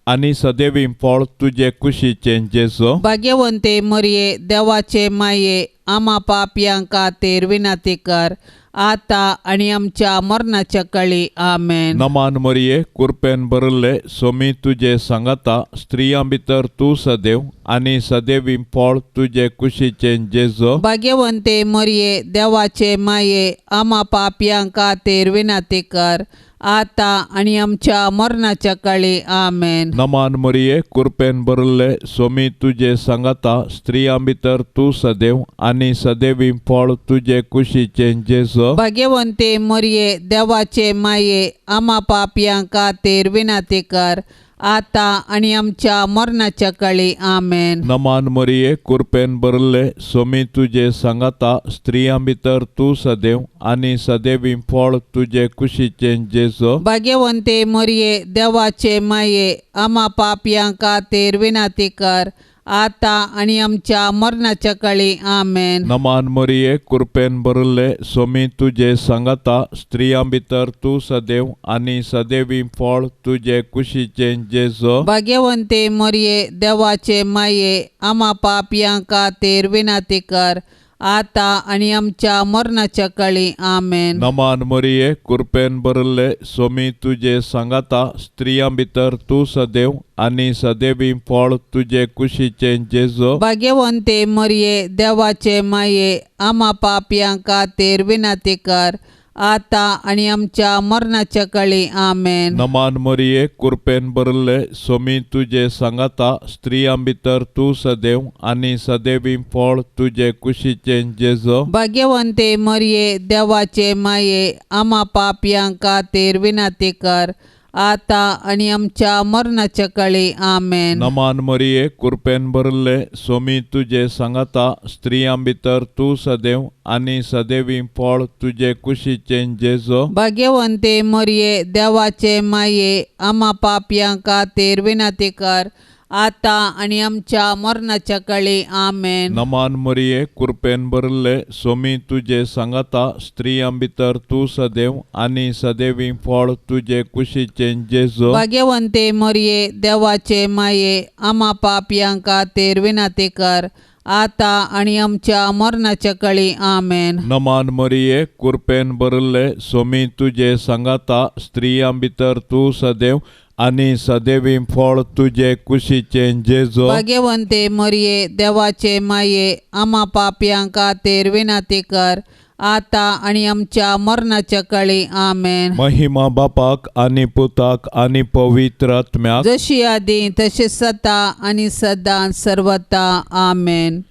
आनी सदैवी फळ तुजे कुशीचें जेजू. भाग्यवंते मोरये देवाचे माये आम्हा पापयां खातीर विनाती कर आता आनी आमच्या मरणाच्या काळी. आमेन. नमान मोरये कृपेन भरले सोमी तुजे सांगाता स्त्रियां भितर तूं सदैव आनी सदैवी फळ तुजे कुशीचें जेजू. भाग्यवंते मोरये देवाचे माये आम्हा पापयां खातीर विनाती कर आता आनी आमच्या मरणाच्या काळी. आमेन. नमान मोरये कृपेन भरले सोमी तुजे सांगाता स्त्रियां भितर तूं सदैव आनी सदैवी फळ तुजे कुशीचें जेजू. भाग्यवंते मोरये देवाचे माये आम्हा पापयां खातीर विनाती कर आता आणि आमच्या मरणाच्या काळी आमेन. नमान मरिये कृपेन भरले स्वामी तुझे सांगाता स्त्रियां भितर तू सदैव आणि सदैवी फळ तुझे कुशीचे जेजो. भाग्यवंते मरिये देवाचे माये आम्हा पापयांक खातीर विनाती कर आता आणि आमच्या मरणाच्या काळी आमेन. नमान मरिये कृपेन भरले स्वामी तुझे सांगाता स्त्रियां भितर तू सदैव आणि सदैवी फळ तुझे कुशीचे जेजो. भाग्यवंते मरिये देवाचे माये आम्हा पापयांक खातीर विनाती कर आता आणि आमच्या मरणाच्या काळी आमेन. नमान मरिये कृपेन भरले स्वामी तुझे सांगाता स्त्रियां भितर तू सदैव आणि सदैवी फळ तुझे कुशीचे जेजो. भाग्यवंते मरिये देवाचे माये आम्हा पापयांक खातीर विनाती कर आता आणि आमच्या मरणाच्या काळी आमेन. नमान मरिये कृपेन भरले स्वामी तुझे सांगाता स्त्रियां भितर तू सदैव आणि सदैवी फळ तुझे कुशीचे जेजो. भाग्यवंते मरिये देवाचे माये आम्हा पापयांक खातीर विनाती कर आता आणि आमच्या मरणाच्या काळी आमेन. नमान मरिये कृपेन भरले स्वामी तुझे सांगाता स्त्रियां भितर तू सदैव आणि सदैवी फळ तुझे कुशीचे जेजो. भाग्यवंते मरिये देवाचे माये आम्हा पापयांक खातीर विनाती कर आता आणि आमच्या मरणाच्या काळी आमेन. नमान मरिये कृपेन भरले स्वामी तुझे सांगाता स्त्रियां भितर तू सदैव आणि सदैवी फळ तुझे कुशीचे जेजो. भाग्यवंते मरिये देवाचे माये आम्हा पापयांक खातीर विनाती कर आता आणि आमच्या मरणाच्या काळी आमेन. नमान मरिये कृपेन भरले स्वामी तुझे सांगाता स्त्रियां भितर तू सदैव आणि सदैवी फळ तुझे कुशीचे जेजो. भाग्यवंते मरिये देवाचे माये आम्हा पापयांक खातीर विनाती कर आता आणि आमच्या मरणाच्या काळी आमेन. महिमा बापाक आणि पुताक आणि पवित्र आत्म्याक जशी आदी तशी सता आणि सदां सर्वता आमेन.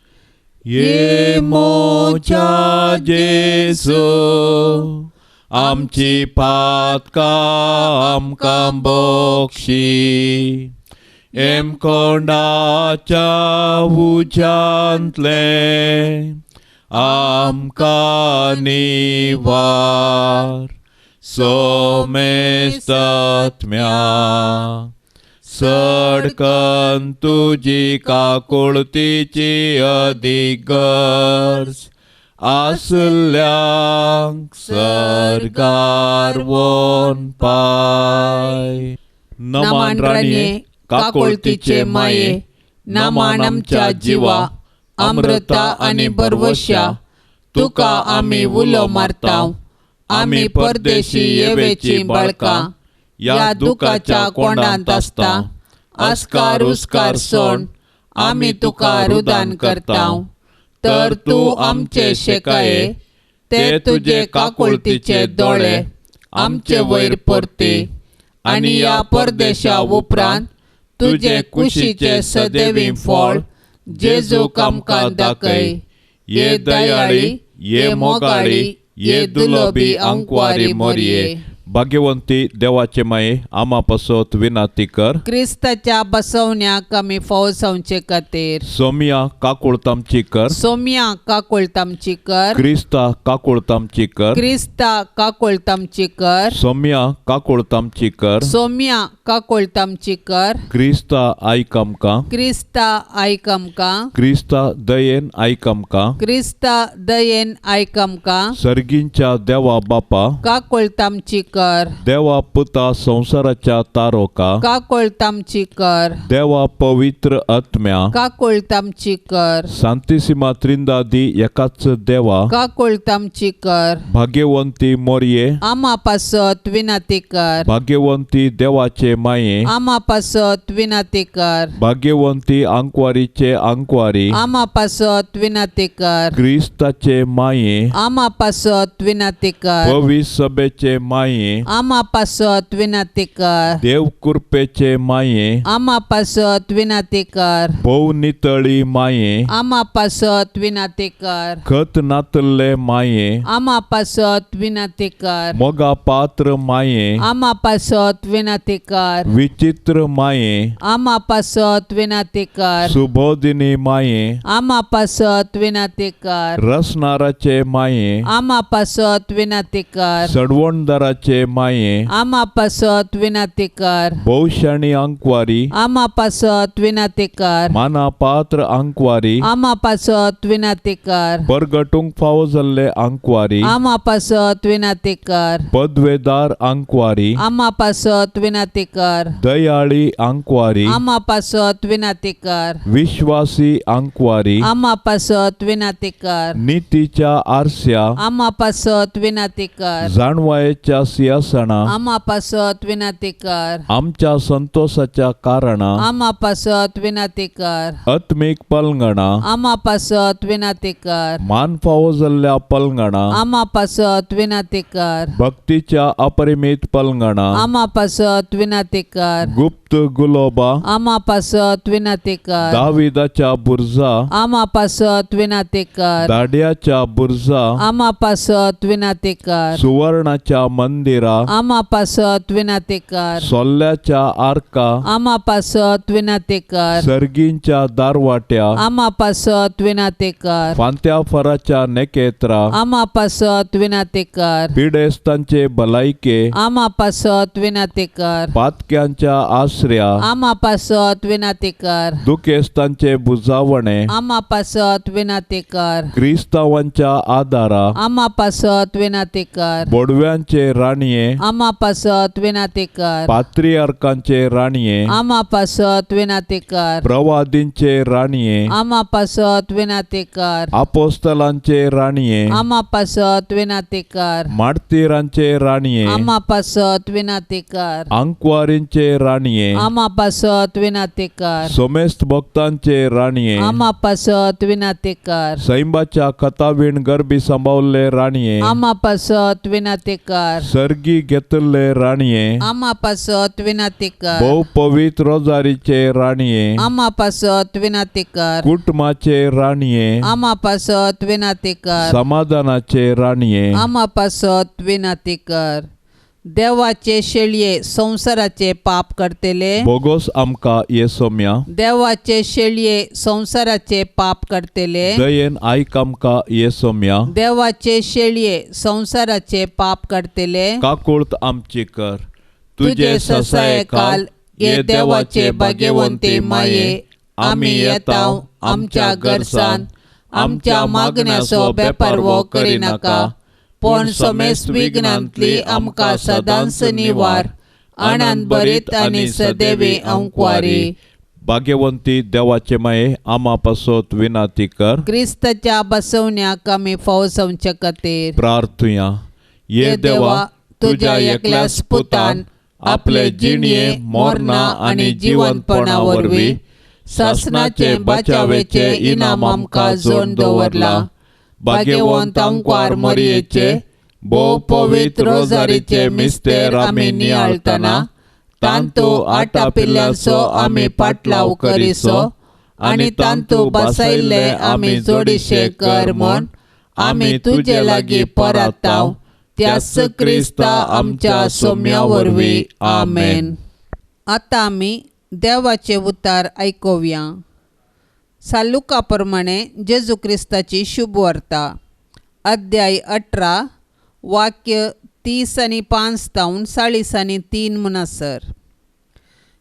ये मोच्या जेजो आमची पातकां आमकां बक्षी एम कोंडाच्या उज्यांतले आमकां निवार सोमेस्त आत्म्या सडकन तुजी काकुळतीची अदीक गरज आसल्यांक सरकार वोन पाय. नमान राणये काकुळतीचे माये नमान आमच्या जिवा अमृता आणि बरवशा तुका आमी उलो मारताव. आमी परदेशी येवेची बाळकां या दुखाच्या कोंडांत आसता आस्कार उस्कार सोड आमी तुका रुदान करताव. तर तू आमचे शेकाये ते तुझे काकुळतीचे दोळे आमचे वयर परते आणि या परदेशा उपरांत तुझे कुशीचे सदैवी फळ जेजूक आमकां दाखय. ये दयाळी ये मोगाळी ये दुलोबी अंकवारी मोरये. भाग्यवंती देवाचे माये आम्हा पासत विनाती कर. क्रिस्ताच्या बसवण्याक आमी फौसांचे खातीर सोमिया काकुळतामची कर. सोम्या काकुळतामची कर. क्रिस्ता काकुळतामची कर. क्रिस्ता काकुळतामची कर. सोमिया काकुळतामची कर. सोम्या काकुळतामची कर. क्रिस्ता आयक आमकां. क्रिस्ता आयक आमकां. क्रिस्ता दयेन आयक आमकां. क्रिस्ता दयेन आयक आमकां. सर्गींच्या देवा बापा काकुळतामची कर. देवा पुता संसाराच्या तारोका काकुळतामची कर. देवा पवित्र आत्म्या काकुळतामची कर. सांतिसिमा त्रिंदादी एकाच देवा काकुळतामची कर. भाग्यवंती मोरये आम्हा पासत विनाती कर. भाग्यवंती देवाचे माये आम्हा पासत विनाती कर. भाग्यवंती अंकवारीचे अंकवारी आम्हा पासत विनाती कर. क्रिस्ताचे माये आम्हा पासत विनाती कर. पवित्र सभेचे माये माये आमा पासत विनंती कर. देव कृपेचे माये आमा पासत विनंती कर. भोव नितळी माये आमा पासत विनंती कर. खत नातले माये आमा पासत विनंती कर. मोगा पात्र माये आमा पासत विनंती कर. विचित्र माये आमा पासत विनंती कर. सुबोधिनी माये आमा पासत विनंती कर. रसनाराचे माये आमा पासत विनंती कर. सडवणदाराचे माये आमा पासत विनंती कर. भौशाणी अंकवारी आमा पासत विनंती कर. माना पात्र अंकवारी आमा पासत विनंती कर. परगटूंक फावो जाल्ले अंकवारी आमा पासत विनंती कर. पदवेदार अंकवारी आमा पासत विनंती कर. दयाळी अंकवारी आमा पासत विनंती कर. विश्वासी अंकवारी आमा पासत विनंती कर. नीतीच्या आरस्या आमा पासत विनंती कर. जाणवायेच्या सिंहासना आमा पासत विनंती कर. आमच्या संतोषाच्या कारणा आमा पासत विनंती कर. आत्मिक पलंगणा आमा पासत विनंती कर. मान फावो जाल्ल्या पलंगणा आमा पासत विनंती कर. भक्तीच्या अपरिमित पलंगणा आमा पासत विनंती कर. गुप्त गुलोबा आमा पासत विनंती कर. दाविदाच्या बुर्जा आमा पासत विनंती कर. दाड्याच्या बुर्जा आमा पासत विनंती कर. सुवर्णाच्या मंदिरा आमा पासत विनंती कर. सोल्ल्याच्या आर्का आमा पासत विनंती कर. सर्गींच्या दारवाट्या आमा पासत विनंती कर. फांत्या फराच्या नेकेत्रा आमा पासत विनंती कर. पिडेस्तांचे भलायके आमा पासत विनंती कर. पातक्यांच्या आश्रया आमा पासत विनंती कर. दुखेस्तांचे बुजावणे आमा पासत विनंती कर. क्रिस्तावांच्या आदारा आमा पासत विनंती कर. बोडव्यांचे राणये आमा पासत विनंती कर. पात्रियार्कांचे राणये आमा पासत विनंती कर. प्रवादींचे राणये आमा पासत विनंती कर. अपोस्तलांचे राणये आमा पासत विनंती कर. माडतीरांचे राणये आमा पासत विनंती कर. अंकवारींचे राणये आमा पासत विनंती कर. सोमेस्त भक्तांचे राणये आमा पासत विनंती कर. सैंबाच्या कथावीण गरबी सांभाळले राणये आमा पासत विनंती कर. सर्गी घेतले राणये आमा पासत विनंती कर. बहु पवित्र रोजारीचे राणये आमा पासत विनंती कर. कुटुंबाचे राणये आमा पासत विनंती कर. समाधानाचे राणये आमा पासत विनंती कर. देवाचे शेळये संसाराचे पाप करतेले. बोगोस आमका येसोम्या देवाचे शेळये संसाराचे पाप करतेले. दयेन आयक आमका येसोम्या देवाचे शेळये संसाराचे पाप करतेले. काकुळत आमची कर तुझे ससाय काल ये देवाचे भाग्यवंते माये. आम्ही येताव आमच्या गरसान आमच्या मागण्याचो बेपारवो करिनाका. पण समेस्त विघ्नांतली आमकां सदांच निवार. आनंद बरीत आनी सदैवी अंकवारी. भाग्यवंती देवाचे माये आमा पासत विनाती कर. क्रिस्ताच्या बसवण्याक आमी फावसवचे खातीर प्रार्थुया. ये देवा तुझ्या एकल्याच पुतान आपले जिणये मोरणा आनी जिवंतपणा वरवीं सासनाचे बचावेचे इनाम आमकां जोड दवरला. भाग्यवंत अंकवार मरियेचे भोव पवित्र रोजारीचे मिस्तेर आमी नियाळतना तांतू आटा पिल्ल्यांचो आमी पाटलाव करिसो आनी तांतू बसयल्ले आमी जोडिशे कर म्हूण आमी तुजे लागीं परताव. त्याच क्रिस्ता आमच्या सोम्या वरवीं. आमेन. आतां आमी देवाचे उतार आयकुया. सालुका प्रमाणे जेजू क्रिस्ताची शुभ वार्ता. अध्याय 18 वाक्य 30 आनी 5 तावन 40 आनी 3 म्हणसर.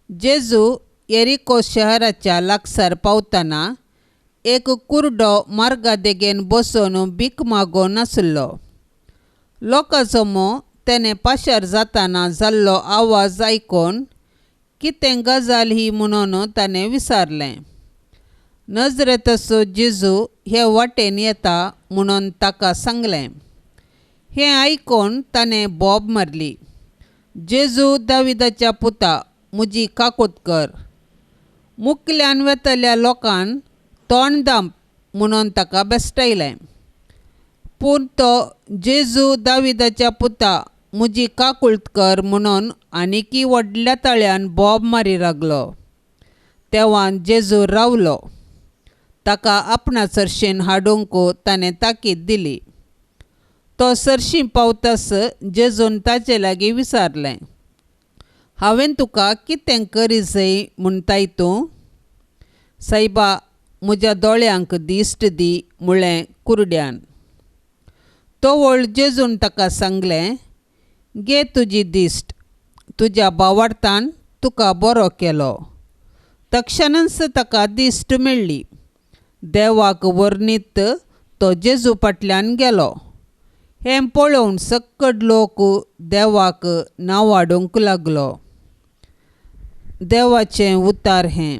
जेजू येरिको शहराच्या लागसार पावतना एक कुरडो मार्गादेगेन बसून भीक मागून आसलो. लोकांचो मोह तेणे पाशार जाताना जाल्लो आवाज आयकून कितें गजाल ही म्हणून ताणें विचारलें. नजरेतसो जेजू हे वाटेन येता म्हणून ताका सांगलें. हें आयकून ताणें बोब मारली. जेजू दाविदाच्या पुता म्हजी काकूट कर. मुखल्यान वेतल्या लोकान तोंड दांप म्हणून ताका बेस्टायलें. पूण तो जेजू दाविदाच्या पुता म्हजी काकुळट कर म्हणून आनीकी व्हडल्या तळ्यान बोब मारी लागलो. तेव्हां जेजू रावलो. ताका आपणा चरशेन हाडूंक ताणें ताकीद दिली. तो सरशीं पावतास जेजून ताचे लागीं विचारलें, हांवें तुका कितें करी जाय म्हणटाय तूं? सायबा, म्हज्या दोळ्यांक दिश्ट दी म्हणलें कुरड्यान. तो वळ जेजून ताका सांगलें, घे तुजी दिश्ट, तुज्या बावार्थान तुका बरो केलो. तक्षणच ताका दिश्ट मेळ्ळी. देवाक वर्णीत तो जेजू फाटल्यान गेलो. हें पळोवन सक्कड लोक देवाक नांवाडूंक लागलो. देवाचें उतार हें.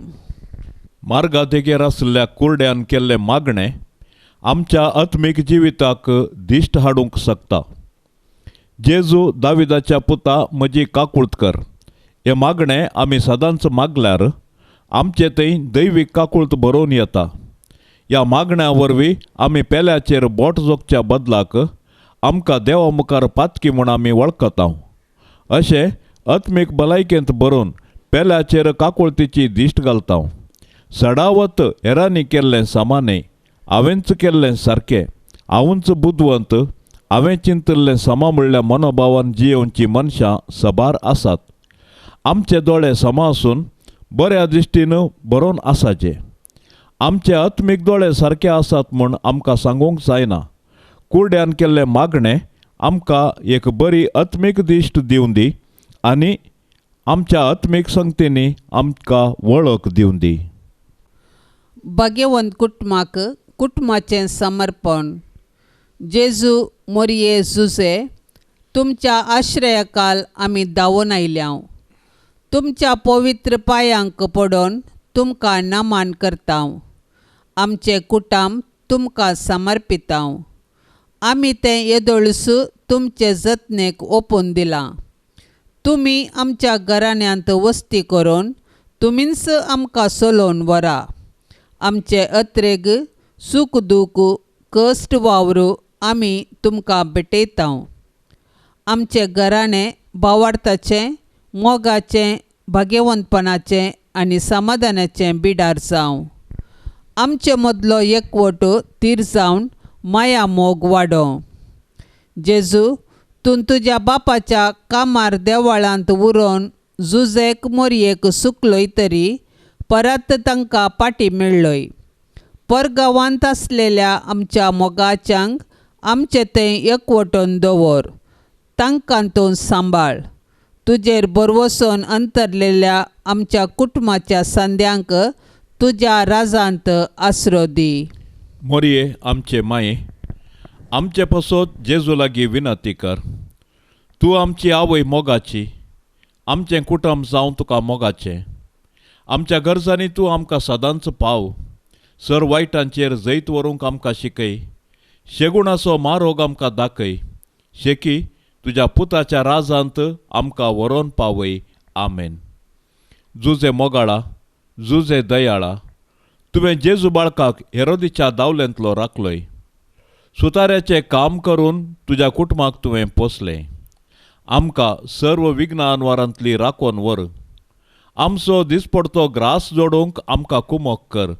मार्गा देगेर आसल्या कुरड्यान केल्लें मागणें आमच्या आत्मीक जिविताक दिश्ट हाडूंक शकता. जेजू दाविदाच्या पुता म्हजी काकुळट कर हें मागणें आमी सदांच मागल्यार आमचे थंय दैवीक काकुळट बरोवन येता. ह्या मागण्या वरवीं आमी पेल्याचेर बोट जोगच्या बदलाक आमकां देवा मुखार पातकी म्हूण आमी वळखता. अशें आत्मीक भलायकेंत बरोवन पेल्याचेर काकुळटीची दिश्ट घालता. सडावत हेरांनी केल्लें सामाने हांवेंच केल्लें सारकें, हांवूच बुदवंत, हांवें चिंतल्लें समा म्हणल्या मनोभावान जियोवची मनशां सबार आसात. आमचे दोळे समा आसून बऱ्या दिश्टीन बरोवन आसाचे. आमचे आत्मीक दोळे सारके आसात म्हूण आमकां सांगूंक जायना. कुरड्यान केल्लें मागणें आमकां एक बरी आत्मीक दिश्ट दिवन दी आनी आमच्या आत्मीक संगतींनी आमकां वळख दिवन दी. भाग्यवंत कुटुंबाक कुटुंबाचें समर्पण. जेजू मोरये जुजे, तुमच्या आश्रयाकाल आमी धांवून आयल्या. तुमच्या पवित्र पांयांक पडोवन तुमकां नमन करता. आमचें कुटाम तुमकां समर्पिता. आमी तें येदोळस तुमचे जतनेक ओपून दिलां. तुमी आमच्या घराण्यांत वस्ती करून तुमीच आमकां चलोवन व्हरा. आमचे अत्रेग सूख दूख कश्ट वावरू आमी तुमकां भेटयता. आमचे घराणें भावार्थाचें, मोगाचें, भाग्यवंतपणाचें आनी समाधानाचें बिडार जावं. आमचे मदलो एकवट तीर जावन माया मोग वाडो. जेजू, तूं तुज्या बापाच्या कामार देवळांत उरोवन जुजेक मोरयेक सुकलोय तरी परत तांकां पाटी मेळ्ळोय. परगांवांत आसलेल्या आमच्या मोगाच्यांक आमचे थंय एकवटून दवर. तांकां तूं सांबाळ. तुजेर भरवोसोन अंतरलेल्या आमच्या कुटुंबाच्या सांद्यांक तुज्या राजांत आसरो दी. मोरये आमचे माये, आमचे पासत जेजू लागीं विनंती कर. तूं आमची आवय मोगाची, आमचें कुटुंब जावं तुका मोगाचें. आमच्या गरजांनी तूं आमकां सदांच पाव. सर वायटांचेर जैत व्हरूंक आमकां शिकय. शेगुणाचो मारोग आमकां दाखय. शेकी तुज्या पुताच्या राजांत आमकां व्हरोन पावय. आमेन. जुजे मोगाळा, जुजे दयाळा, तुवें जेजू बाळकाक हेरोदीच्या दावल्यांतलो राखलोय. सुताऱ्याचें काम करून तुज्या कुटुंबाक तुवें पोसलें. आमकां सर्व विघ्नांवारांतली राखोन व्हर. आमचो दिसपडतो ग्रास जोडूंक आमकां कुमोक कर.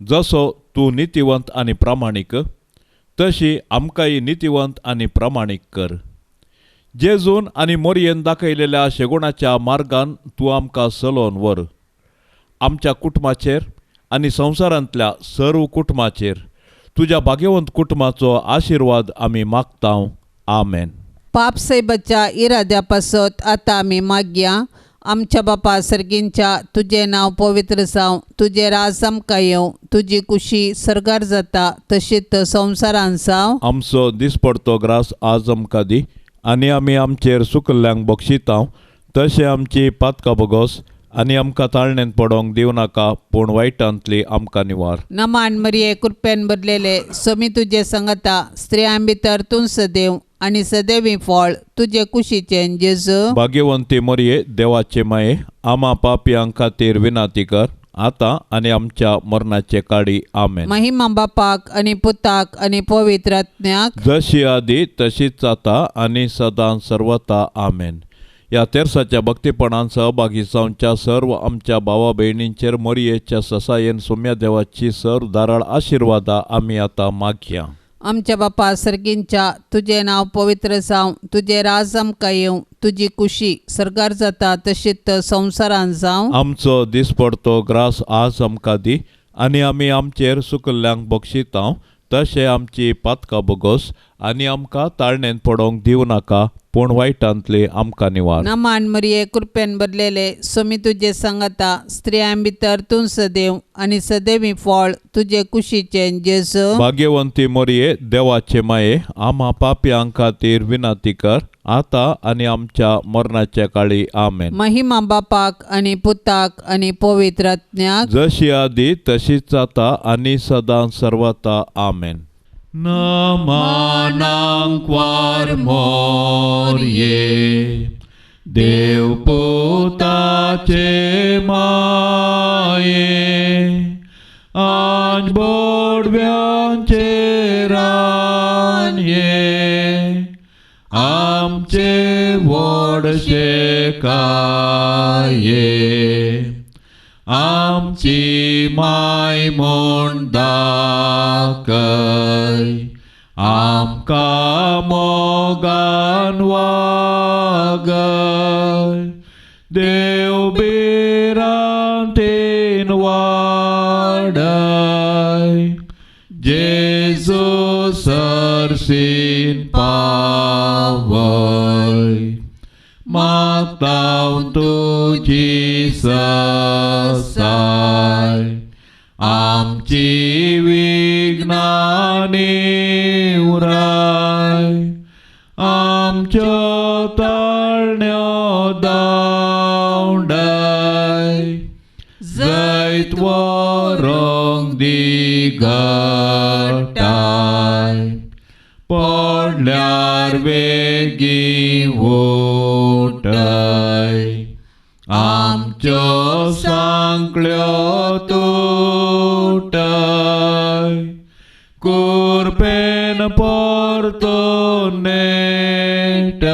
जसो तूं नितिवंत आनी प्रामाणीक, तशी आमकांय नितिवंत आनी प्रामाणीक कर. जेजून आनी मोरयेन दाखयलेल्या शेगुणाच्या मार्गान तूं आमकां चलोवन व्हर. आमच्या कुटुंबाचेर आनी संवसारांतल्या सर्व कुटुंबाचेर तुज्या भाग्यवंत कुटुंबाचो आशिर्वाद आमी मागता. आमेन. पाप साहेबाच्या इराद्या पासत आतां आमी मागया. आमच्या बापा सर्गींच्या तुजें नांव पवित्र जावं. तुजें राज आमकां येवं. तुजी कुशी सर्गार जाता तशीच संवसारांत जावं. आमचो दिसपडतो ग्रास आज आमकां दी आनी आमी आमचेर सुकल्ल्यांक बक्षिता तशें आमची पातकां बोगोस आनी आमकां ताळणेंत पडोंक दिव नाका, पूण वायटांतली आमकां निवार. नमान मरिये कृपेन भरलेले समी तुजे संगता, स्त्रियां भितर तूं सदैव आनी सदैवी फळ तुजे कुशीचें जेजू. भाग्यवंती मोरये देवाचे माये, आमा पापयांक खातीर विनाती कर आता आणि आमच्या मरणाचे काळी आमेन. महिमा बापाक आणि पुताक आणि पवित्र आत्म्याक जशी आधी तशीच आता आणि सदां सर्वता आमेन. या तेरसाच्या भक्तीपणान सहभागी जावच्या सर्व आमच्या भावा भयणींचेर मरियेच्या ससायन सोम्या देवाची सर दाराळ आशिर्वादा आम्ही आता मागया. आमच्या बापा सर्गींच्या तुझे नाव पवित्र जावं, तुझे राज आमकां येवं, तुझी कुशी सरकार जाता तशीच संवसारान जावं. आमचो दिसपडतो ग्रास आज आमकां दी आनी आमी आमचेर सुकल्ल्यांक बक्षितांव, तशें आमची पातकां बोगोस आनी आमकां ताळणेन पडोवंक दिवं नाका, पूण वायटांतले आमकां निवार. नमान मरिये कृपेन भरलेले सोमी तुझे सांगाता स्त्रियां भितर तूं सदैव आनी सदैवी फळ तुझे कुशीचे जेजू. भाग्यवंती मरिये देवाचे माये, आम्हा पाप्यांक खातीर विनाती कर, आता आणि आमच्या मरणाच्या काळी आमेन. महिमा बापाक आणि पुताक आणि पवित्र आत्म्याक जशी आधी तशीच आता आणि सदां सर्वता आमेन. नमानांक वार मोरये, देव पुताचे माये, आज बोडव्यांचे रानये, आमचे व्हडशे काये, आमची माय म्हूण दाखय, आमकां मोगान वागय, देव बिरांतेन वाडय, जेजू सरसीन पावय, मागतां तुजी ससाय, आमची विघ्नां निवराय, आमच्यो ताळण्यो दावंडाय, जैत वरोंक दिगटाय, पडल्यार वेगी उठय, आमच्यो सांकल्यो तुटय, कुरपेन परतून नेटय,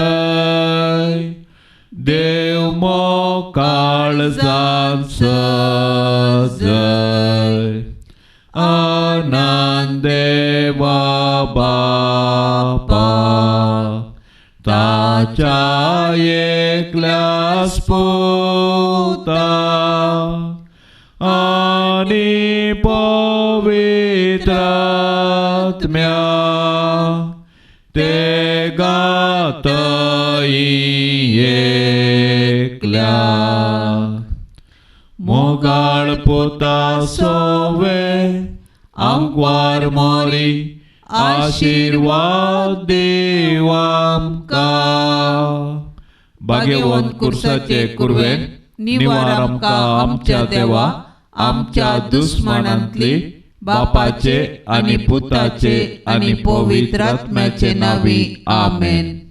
देव मोकाळजान सजय, आनंदे बापा, ताच्या एकल्यास पुता आणि पवित्र आत्म्या, ते गातई एकल्या. मोगाळ पुता सोवे आमकां मोरी, आशीर्वाद देव आमकां. भाग्यवंत कुर्साचे कुरवेन निवार आमकां आमच्या देवा, आमच्या दुस्मनांतली बापाचे आणि पुताचे आणि पवित्र आत्म्याचे नावी आमेन.